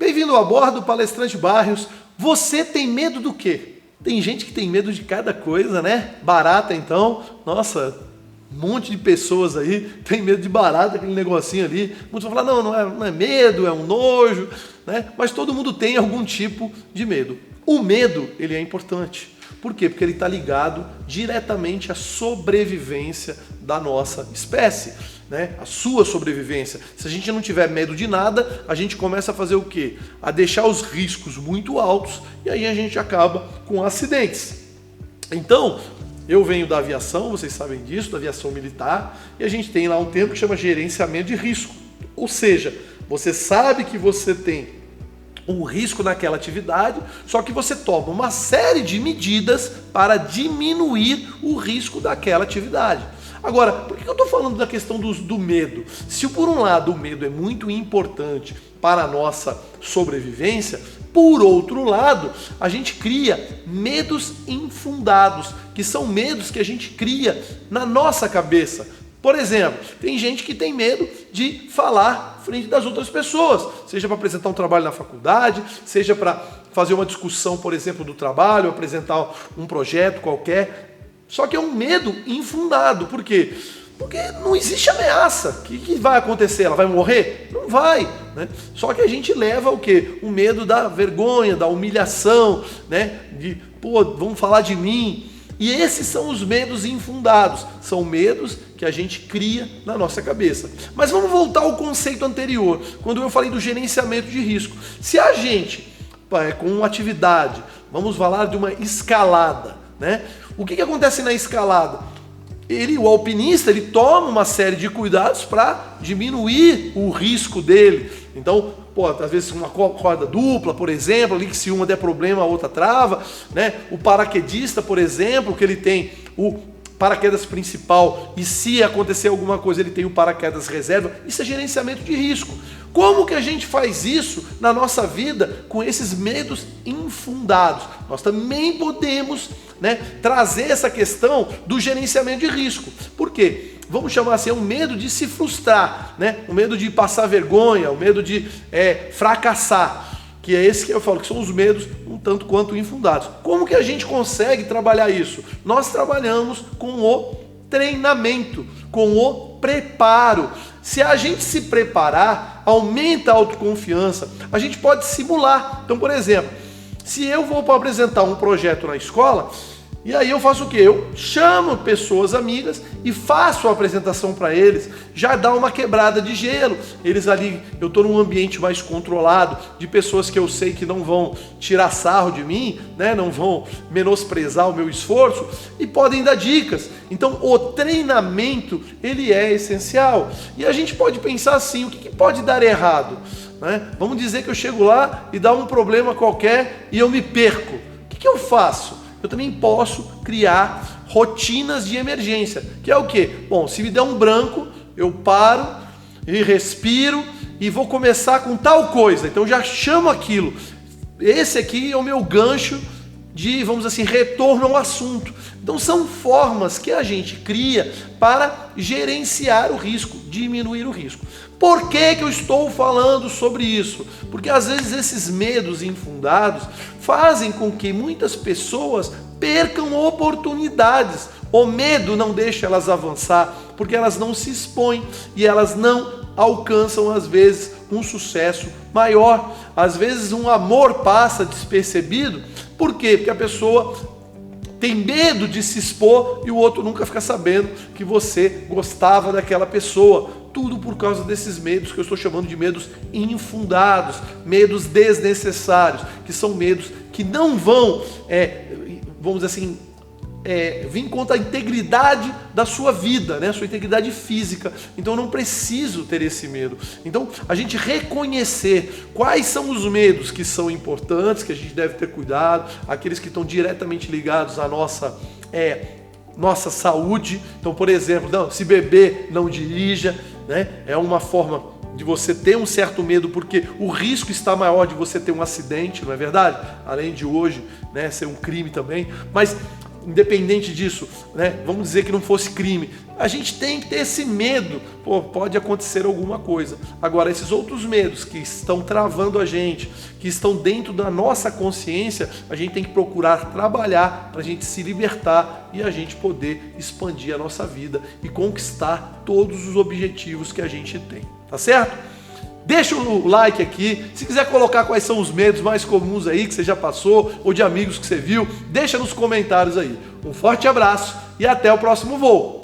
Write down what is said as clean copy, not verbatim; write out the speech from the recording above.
Bem-vindo a bordo, palestrante Barrios. Você tem medo do quê? Tem gente que tem medo de cada coisa, né? Barata, então. Nossa, um monte de pessoas aí tem medo de barata, aquele negocinho ali. Muitos vão falar, não é medo, é um nojo, né? Mas todo mundo tem algum tipo de medo. O medo, ele é importante. Por quê? Porque ele está ligado diretamente à sobrevivência da nossa espécie, né? A sua sobrevivência. Se a gente não tiver medo de nada, a gente começa a fazer o quê? A deixar os riscos muito altos e aí a gente acaba com acidentes. Então, eu venho da aviação, vocês sabem disso, da aviação militar, e a gente tem lá um termo que chama gerenciamento de risco. Ou seja, você sabe que você tem um risco naquela atividade, só que você toma uma série de medidas para diminuir o risco daquela atividade. Agora, por que eu estou falando da questão do medo? Se por um lado o medo é muito importante para a nossa sobrevivência, por outro lado, a gente cria medos infundados, que são medos que a gente cria na nossa cabeça. Por exemplo, tem gente que tem medo de falar frente das outras pessoas, seja para apresentar um trabalho na faculdade, seja para fazer uma discussão, por exemplo, do trabalho, apresentar um projeto qualquer. Só que é um medo infundado. Por quê? Porque não existe ameaça. O que vai acontecer? Ela vai morrer? Não vai, né? Só que a gente leva o quê? O medo da vergonha, da humilhação, né? De, vão falar de mim. E esses são os medos infundados, são medos que a gente cria na nossa cabeça. Mas vamos voltar ao conceito anterior, quando eu falei do gerenciamento de risco. Se a gente, com uma atividade, vamos falar de uma escalada, né? O que acontece na escalada? O alpinista, ele toma uma série de cuidados para diminuir o risco dele. Então, às vezes uma corda dupla, por exemplo, ali que se uma der problema, a outra trava, né? O paraquedista, por exemplo, que ele tem o paraquedas principal e se acontecer alguma coisa, ele tem o paraquedas reserva. Isso é gerenciamento de risco. Como que a gente faz isso na nossa vida com esses medos infundados? Nós também podemos, né, trazer essa questão do gerenciamento de risco. Por quê? Vamos chamar assim, é um medo de se frustrar, né? O medo de passar vergonha, o medo de fracassar, que é esse que eu falo, que são os medos um tanto quanto infundados. Como que a gente consegue trabalhar isso? Nós trabalhamos com o treinamento, com o preparo. Se a gente se preparar, aumenta a autoconfiança, a gente pode simular. Então, por exemplo, se eu vou para apresentar um projeto na escola, e aí eu faço o quê? Eu chamo pessoas amigas e faço a apresentação para eles, já dá uma quebrada de gelo. Eles ali, eu estou num ambiente mais controlado, de pessoas que eu sei que não vão tirar sarro de mim, né? Não vão menosprezar o meu esforço e podem dar dicas. Então o treinamento, ele é essencial. E a gente pode pensar assim, o que pode dar errado? Né? Vamos dizer que eu chego lá e dá um problema qualquer e eu me perco. O que eu faço? Eu também posso criar rotinas de emergência, que é o quê? Bom, se me der um branco, eu paro e respiro e vou começar com tal coisa. Então já chamo aquilo. Esse aqui é o meu gancho de, vamos dizer assim, retorno ao assunto. Então são formas que a gente cria para gerenciar o risco, diminuir o risco. Por que eu estou falando sobre isso? Porque às vezes esses medos infundados fazem com que muitas pessoas percam oportunidades. O medo não deixa elas avançar, porque elas não se expõem e elas não alcançam, às vezes, um sucesso maior. Às vezes um amor passa despercebido. Por quê? Porque a pessoa tem medo de se expor e o outro nunca fica sabendo que você gostava daquela pessoa. Tudo por causa desses medos que eu estou chamando de medos infundados, medos desnecessários, que são medos que não vão, vamos dizer assim, vir contra a integridade da sua vida, né? A sua integridade física. Então eu não preciso ter esse medo. Então a gente reconhecer quais são os medos que são importantes, que a gente deve ter cuidado, aqueles que estão diretamente ligados à nossa saúde. Então, por exemplo, se beber, não dirija, né? É uma forma de você ter um certo medo, porque o risco está maior de você ter um acidente, não é verdade? Além de hoje, né, ser um crime também. Mas independente disso, né? Vamos dizer que não fosse crime. A gente tem que ter esse medo, pô, pode acontecer alguma coisa. Agora, esses outros medos que estão travando a gente, que estão dentro da nossa consciência, a gente tem que procurar trabalhar para a gente se libertar e a gente poder expandir a nossa vida e conquistar todos os objetivos que a gente tem, tá certo? Deixa o like aqui, se quiser colocar quais são os medos mais comuns aí que você já passou ou de amigos que você viu, deixa nos comentários aí. Um forte abraço e até o próximo voo.